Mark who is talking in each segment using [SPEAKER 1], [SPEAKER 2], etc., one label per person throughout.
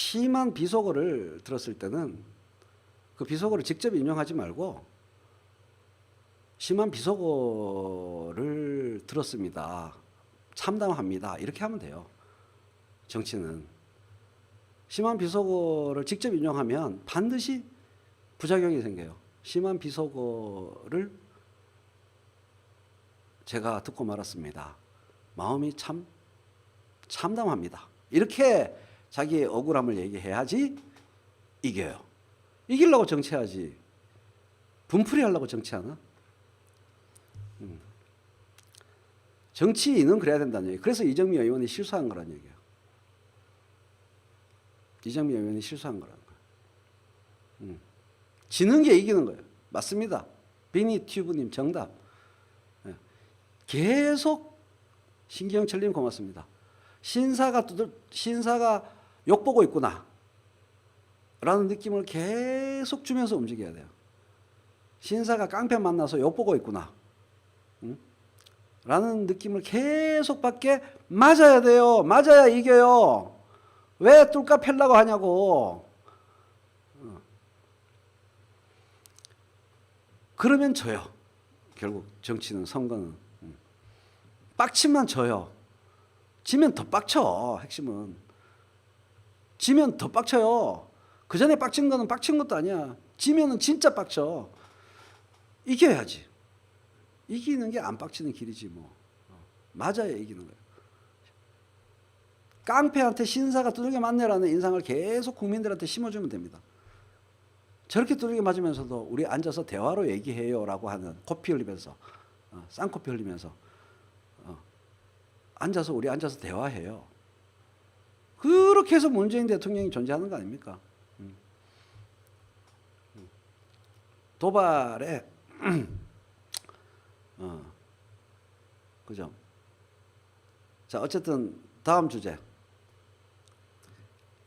[SPEAKER 1] 심한 비속어를 들었을 때는 그 비속어를 직접 인용하지 말고 심한 비속어를 들었습니다. 참담합니다. 이렇게 하면 돼요. 정치는. 심한 비속어를 직접 인용하면 반드시 부작용이 생겨요. 심한 비속어를 제가 듣고 말았습니다. 마음이 참 참담합니다. 이렇게 자기의 억울함을 얘기해야지 이겨요. 이기려고 정치하지. 분풀이 하려고 정치하나? 정치인은 그래야 된다는 얘기예요. 그래서 이정미 의원이 실수한 거란 얘기예요. 이정미 의원이 실수한 거라는 거예요. 지는 게 이기는 거예요. 맞습니다. 비니튜브님 정답. 계속 신경철님 고맙습니다. 신사가 욕보고 있구나 라는 느낌을 계속 주면서 움직여야 돼요. 신사가 깡패 만나서 욕보고 있구나 라는 느낌을 계속 받게 맞아야 돼요. 맞아야 이겨요. 왜 뚫까 팰라고 하냐고. 그러면 져요. 결국 정치는, 선거는. 빡치면 져요. 지면 더 빡쳐. 핵심은. 지면 더 빡쳐요. 그 전에 빡친 거는 빡친 것도 아니야. 지면은 진짜 빡쳐. 이겨야지. 이기는 게 안 빡치는 길이지 뭐. 맞아야 이기는 거예요. 깡패한테 신사가 두들겨 맞네라는 인상을 계속 국민들한테 심어주면 됩니다. 저렇게 두들겨 맞으면서도 우리 앉아서 대화로 얘기해요 라고 하는, 코피 흘리면서, 쌍코피 흘리면서 앉아서 우리 앉아서 대화해요. 그렇게 해서 문재인 대통령이 존재하는 거 아닙니까? 도발에 그죠? 자, 어쨌든 다음 주제.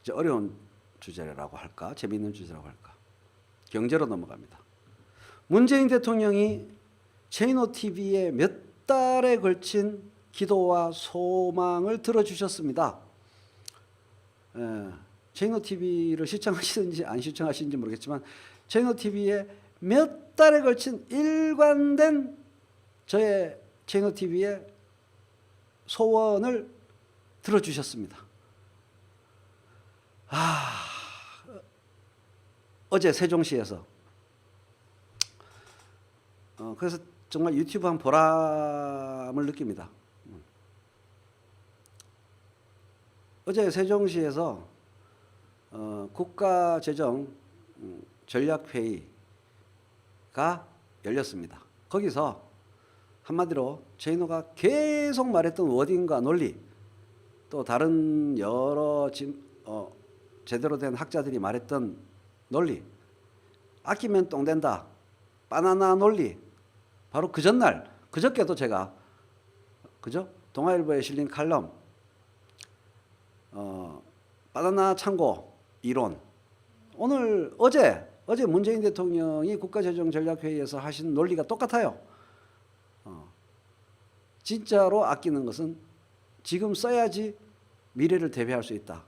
[SPEAKER 1] 이제 어려운 주제라고 할까? 재미있는 주제라고 할까? 경제로 넘어갑니다. 문재인 대통령이 제이노 TV에 몇 달에 걸친 기도와 소망을 들어주셨습니다. 제이노 TV를 시청하시는지 안 시청하시는지 모르겠지만 제이노 TV에 몇 달에 걸친 일관된 저의 제이노 TV의 소원을 들어주셨습니다. 어제 세종시에서 그래서 정말 유튜브 한 보람을 느낍니다. 어제 세종시에서 국가재정 전략회의가 열렸습니다. 거기서 한마디로 제이노가 계속 말했던 워딩과 논리, 또 다른 여러 제대로 된 학자들이 말했던 논리, 아끼면 똥 된다, 바나나 논리, 바로 그 전날, 그저께도 제가 그죠? 동아일보에 실린 칼럼 바나나 창고 이론, 어제 문재인 대통령이 국가재정전략회의에서 하신 논리가 똑같아요. 진짜로 아끼는 것은 지금 써야지 미래를 대비할 수 있다.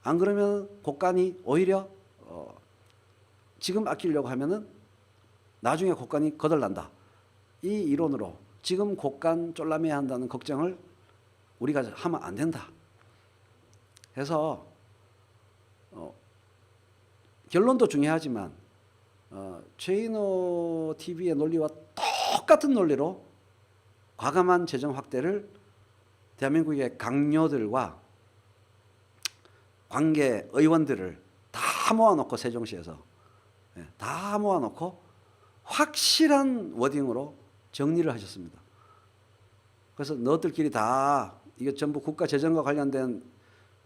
[SPEAKER 1] 안 그러면 곳간이 오히려 지금 아끼려고 하면은 나중에 곳간이 거덜난다. 이 이론으로 지금 곳간 쫄라매야 한다는 걱정을 우리가 하면 안 된다. 해서 결론도 중요하지만 제이노 TV의 논리와 똑같은 논리로 과감한 재정 확대를 대한민국의 강요들과 관계 의원들을 다 모아놓고 세종시에서 다 모아놓고 확실한 워딩으로 정리를 하셨습니다. 그래서 너희들끼리 다 이게 전부 국가 재정과 관련된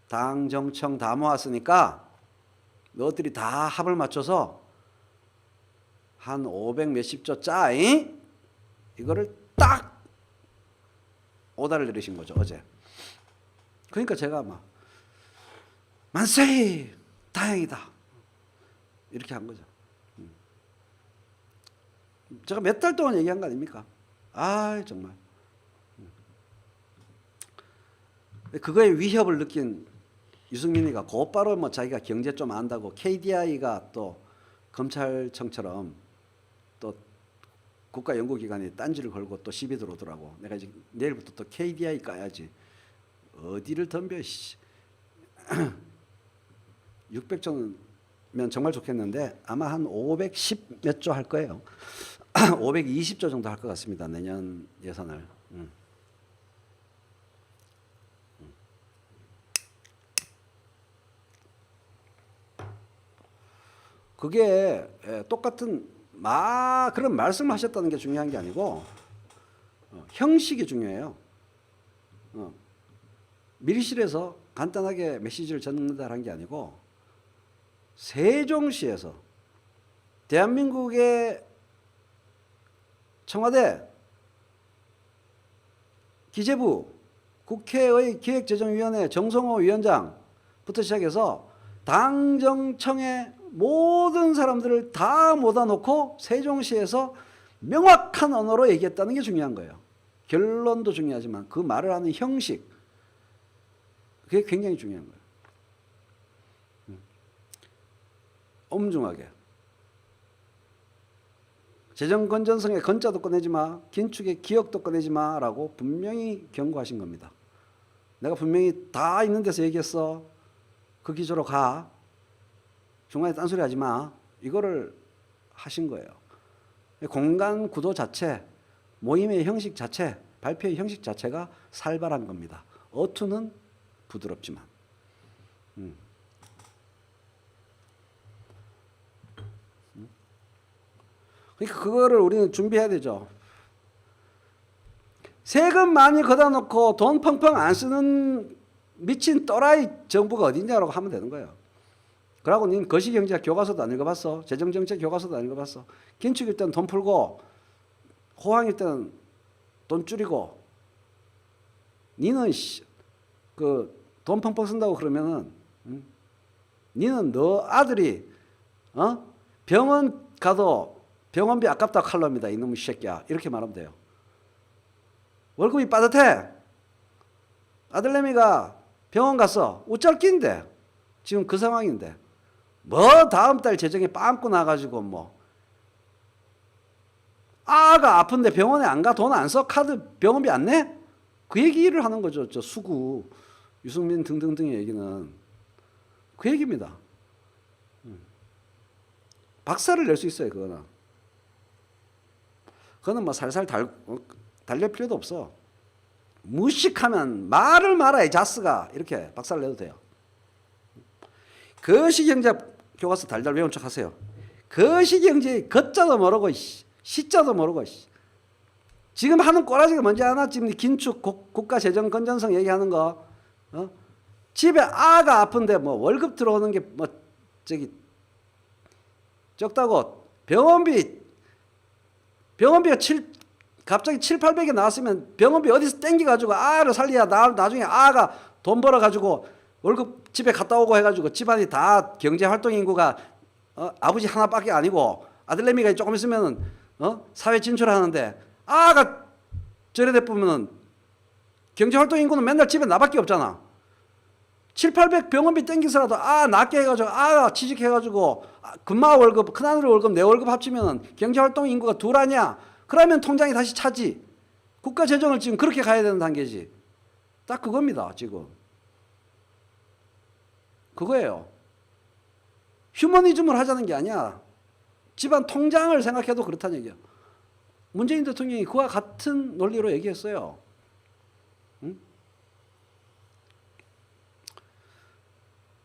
[SPEAKER 1] 당 정청 다 모았으니까 너희들이 다 합을 맞춰서 한 500 몇십 조 짜잉? 이거를 딱 오다를 내리신 거죠, 어제. 그러니까 제가 막 만세! 다행이다. 이렇게 한 거죠. 제가 몇 달 동안 얘기한 거 아닙니까? 정말. 그거에 위협을 느낀 유승민이가 곧바로 뭐 자기가 경제 좀 안다고 KDI가 또 검찰청처럼 또 국가연구기관이 딴지를 걸고 또 시비 들어오더라고. 내가 이제 내일부터 또 KDI 까야지. 어디를 덤벼. 600조면 정말 좋겠는데 아마 한 510 몇 조 할 거예요. 520조 정도 할 것 같습니다. 내년 예산을. 그게 똑같은 그런 말씀을 하셨다는 게 중요한 게 아니고 형식이 중요해요. 밀실에서 간단하게 메시지를 전달한 게 아니고 세종시에서 대한민국의 청와대, 기재부, 국회의 기획재정위원회 정성호 위원장부터 시작해서 당정청의 모든 사람들을 다 모아 놓고 세종시에서 명확한 언어로 얘기했다는 게 중요한 거예요. 결론도 중요하지만 그 말을 하는 형식, 그게 굉장히 중요한 거예요. 엄중하게. 재정 건전성의 건자도 꺼내지 마, 긴축의 기억도 꺼내지 마라고 분명히 경고하신 겁니다. 내가 분명히 다 있는 데서 얘기했어. 그 기조로 가. 중간에 딴소리 하지 마. 이거를 하신 거예요. 공간 구도 자체, 모임의 형식 자체, 발표의 형식 자체가 살벌한 겁니다. 어투는 부드럽지만. 그러니까 그거를 우리는 준비해야 되죠. 세금 많이 걷어 놓고 돈 펑펑 안 쓰는 미친 또라이 정부가 어딨냐라고 하면 되는 거예요. 그러고 닌 거시경제 교과서도 안 읽어봤어. 재정정책 교과서도 안 읽어봤어. 긴축일 때는 돈 풀고 호황일 때는 돈 줄이고 니는 그 돈 펑펑 쓴다고 그러면은 니는 너 아들이 병원 가도 병원비 아깝다고 칼럼이다. 이놈의 새끼야. 이렇게 말하면 돼요. 월급이 빠듯해. 아들내미가 병원 갔어. 우짤끼인데 지금 그 상황인데 뭐 다음 달 재정에 빵꾸 나가지고 뭐 아가 아픈데 병원에 안 가? 돈 안 써? 카드 병원비 안 내? 그 얘기를 하는 거죠. 저 수구 유승민 등등등의 얘기는 그 얘기입니다. 박살을 낼 수 있어요. 그거는 뭐 살살 달랠 필요도 없어. 무식하면 말을 말아 이 자스가 이렇게 박살을 내도 돼요. 거시경제 교과서 달달 외운 척 하세요. 거시경제 걷자도 모르고 시자도 모르고 지금 하는 꼬라지가 뭔지 아나? 지금 긴축 국가재정 건전성 얘기하는 거 집에 아가 아픈데 뭐 월급 들어오는 게 뭐 저기 적다고 병원비가 갑자기 7,800에 나왔으면 병원비 어디서 땡겨가지고 아를 살려야 나중에 아가 돈 벌어가지고 월급 집에 갔다 오고 해가지고 집안이 다 경제활동 인구가 아버지 하나밖에 아니고 아들내미가 조금 있으면 사회 진출하는데 아가 저래 돼보면 경제활동 인구는 맨날 집에 나밖에 없잖아. 7,800 병원비 땡기서라도 낮게 해가지고 취직해가지고 금마 월급 큰아들 월급 내 월급 합치면 경제활동 인구가 둘 아니야. 그러면 통장이 다시 차지. 국가재정을 지금 그렇게 가야 되는 단계지. 딱 그겁니다. 지금 그거예요. 휴머니즘을 하자는 게 아니야. 집안 통장을 생각해도 그렇다는 얘기야. 문재인 대통령이 그와 같은 논리로 얘기했어요.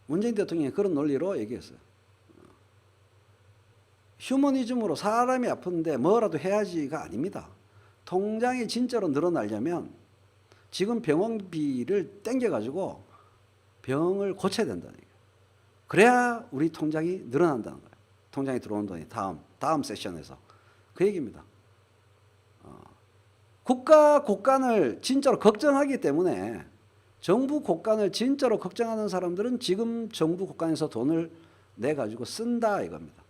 [SPEAKER 1] 문재인 대통령이 그런 논리로 얘기했어요. 휴머니즘으로 사람이 아픈데 뭐라도 해야지가 아닙니다. 통장이 진짜로 늘어나려면 지금 병원비를 땡겨가지고 병을 고쳐야 된다는 얘기예요. 그래야 우리 통장이 늘어난다는 거예요. 통장에 들어온 돈이 다음 세션에서. 그 얘기입니다. 국가 곳간을 진짜로 걱정하기 때문에 정부 곳간을 진짜로 걱정하는 사람들은 지금 정부 곳간에서 돈을 내가지고 쓴다 이겁니다.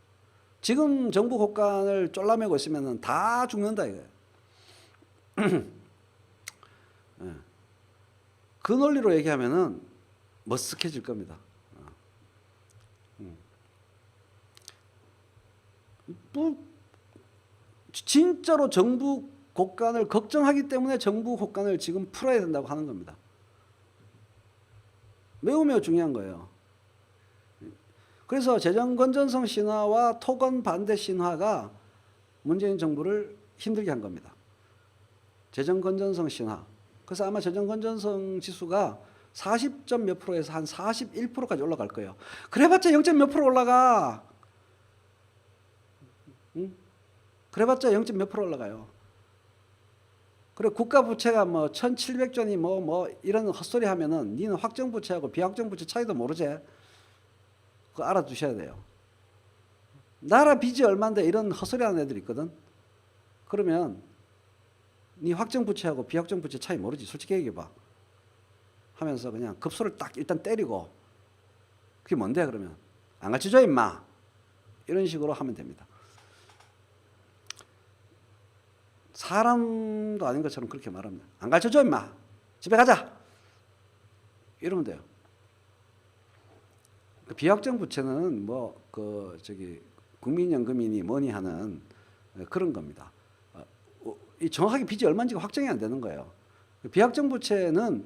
[SPEAKER 1] 지금 정부 곳간을 쫄라매고 있으면 다 죽는다 이거예요. 그 논리로 얘기하면은 머쓱해질 겁니다. 뭐 진짜로 정부 곳간을 걱정하기 때문에 정부 곳간을 지금 풀어야 된다고 하는 겁니다. 매우 매우 중요한 거예요. 그래서 재정 건전성 신화와 토건 반대 신화가 문재인 정부를 힘들게 한 겁니다. 재정 건전성 신화. 그래서 아마 재정 건전성 지수가 40점 몇 프로에서 한 41%까지 올라갈 거예요. 그래봤자 0점 몇 프로 올라가. 응? 그래봤자 0점 몇 프로 올라가요. 그래 국가 부채가 뭐 1,700조니 뭐 이런 헛소리 하면은 니는 확정 부채하고 비확정 부채 차이도 모르지. 그거 알아두셔야 돼요. 나라 빚이 얼마인데 이런 헛소리 하는 애들 있거든. 그러면 니 확정 부채하고 비확정 부채 차이 모르지. 솔직히 얘기해봐. 하면서 그냥 급소를 딱 일단 때리고 그게 뭔데 그러면 안 가르쳐줘 임마. 이런 식으로 하면 됩니다. 사람도 아닌 것처럼 그렇게 말합니다. 안 가르쳐줘 임마. 집에 가자. 이러면 돼요. 비확정 부채는 뭐 국민연금이니 뭐니 하는 그런 겁니다. 정확하게 빚이 얼마인지가 확정이 안 되는 거예요. 비확정 부채는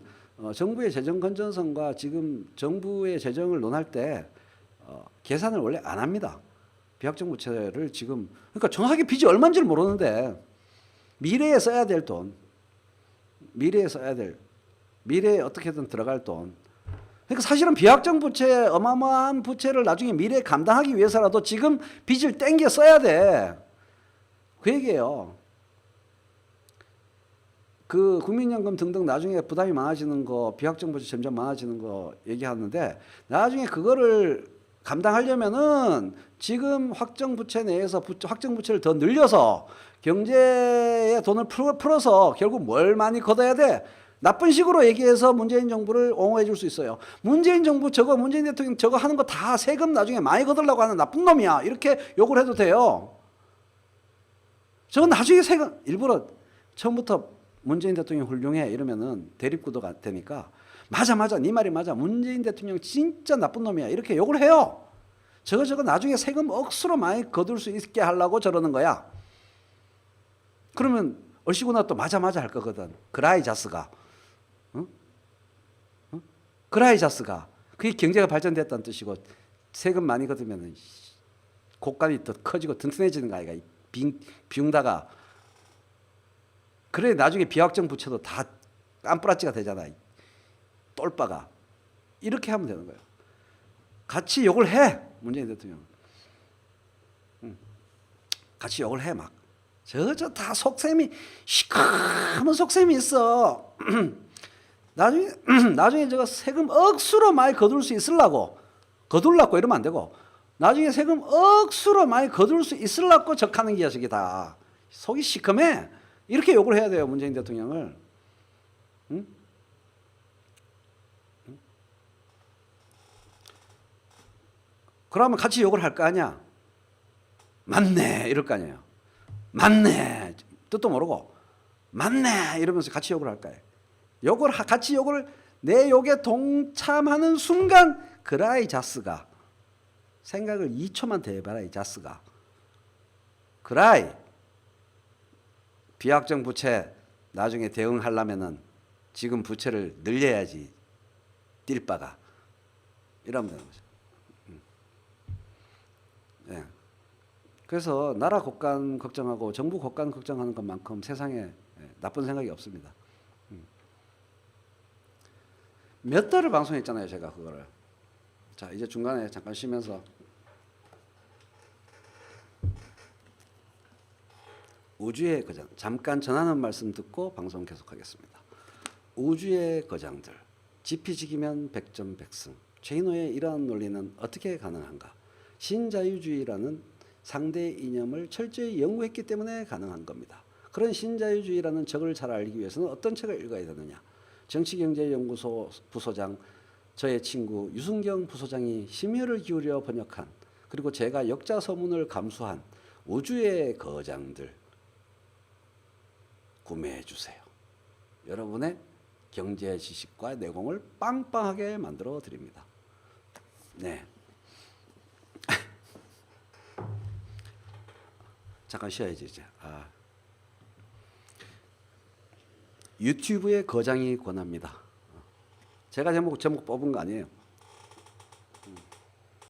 [SPEAKER 1] 정부의 재정 건전성과 지금 정부의 재정을 논할 때 계산을 원래 안 합니다. 비확정 부채를 지금 그러니까 정확하게 빚이 얼마인지를 모르는데 미래에 써야 될 돈, 미래에 써야 될, 미래에 어떻게든 들어갈 돈. 그러니까 사실은 비확정 부채, 어마어마한 부채를 나중에 미래에 감당하기 위해서라도 지금 빚을 땡겨 써야 돼. 그 얘기예요. 그 국민연금 등등 나중에 부담이 많아지는 거, 비확정 부채 점점 많아지는 거 얘기하는데 나중에 그거를 감당하려면은 지금 확정 부채 내에서 확정 부채를 더 늘려서 경제에 돈을 풀어서 결국 뭘 많이 걷어야 돼? 나쁜 식으로 얘기해서 문재인 정부를 옹호해 줄 수 있어요. 문재인 정부 저거 문재인 대통령 저거 하는 거 다 세금 나중에 많이 걷으려고 하는 나쁜 놈이야. 이렇게 욕을 해도 돼요. 저건 나중에 세금 일부러 처음부터 문재인 대통령 훌륭해 이러면은 대립구도가 되니까 맞아 네 말이 맞아. 문재인 대통령 진짜 나쁜 놈이야. 이렇게 욕을 해요. 저거 나중에 세금 억수로 많이 거둘 수 있게 하려고 저러는 거야. 그러면 얼씨구나 또 맞아 할 거거든. 그라이 자스가. 그라이 자스가. 그게 경제가 발전됐다는 뜻이고 세금 많이 걷으면 곡간이 더 커지고 튼튼해지는 거 아이가. 비웅다가. 그래 나중에 비확정 부채도 다 깜뿌라찌가 되잖아. 똘빠가. 이렇게 하면 되는 거예요. 같이 욕을 해. 문재인 대통령. 같이 욕을 해 막. 저 다 속셈이 시커먼 속셈이 있어. 나중에 저거 세금 억수로 많이 거둘 수 있으려고 거둘라고 이러면 안 되고 나중에 세금 억수로 많이 거둘 수 있으려고 적하는 게야 저게 다. 속이 시커매. 이렇게 욕을 해야 돼요 문재인 대통령을. 응? 그러면 같이 욕을 할 거 아니야. 맞네 이럴 거 아니에요. 맞네 뜻도 모르고 맞네 이러면서 같이 욕을 할 거예요. 같이 욕을 내 욕에 동참하는 순간 그라이 자스가 생각을 2초만 더 해봐라 이 자스가. 그라이 비확정 부채 나중에 대응하려면은 지금 부채를 늘려야지 띨바가 이러면 되는 거죠. 네. 그래서 나라 곳간 걱정하고 정부 곳간 걱정하는 것만큼 세상에 나쁜 생각이 없습니다. 몇 달을 방송했잖아요 제가 그거를. 자 이제 중간에 잠깐 쉬면서 우주의 거장 잠깐 전하는 말씀 듣고 방송 계속하겠습니다. 우주의 거장들 지피지기면 백전백승. 최인호의 이러한 논리는 어떻게 가능한가? 신자유주의라는 상대 이념을 철저히 연구했기 때문에 가능한 겁니다. 그런 신자유주의라는 적을 잘 알기 위해서는 어떤 책을 읽어야 되느냐? 정치경제연구소 부소장 저의 친구 유승경 부소장이 심혈을 기울여 번역한 그리고 제가 역자서문을 감수한 우주의 거장들 구매해 주세요. 여러분의 경제 지식과 내공을 빵빵하게 만들어 드립니다. 네. 잠깐 쉬어야지 이제. 유튜브의 거장이 권합니다. 제가 제목 뽑은 거 아니에요.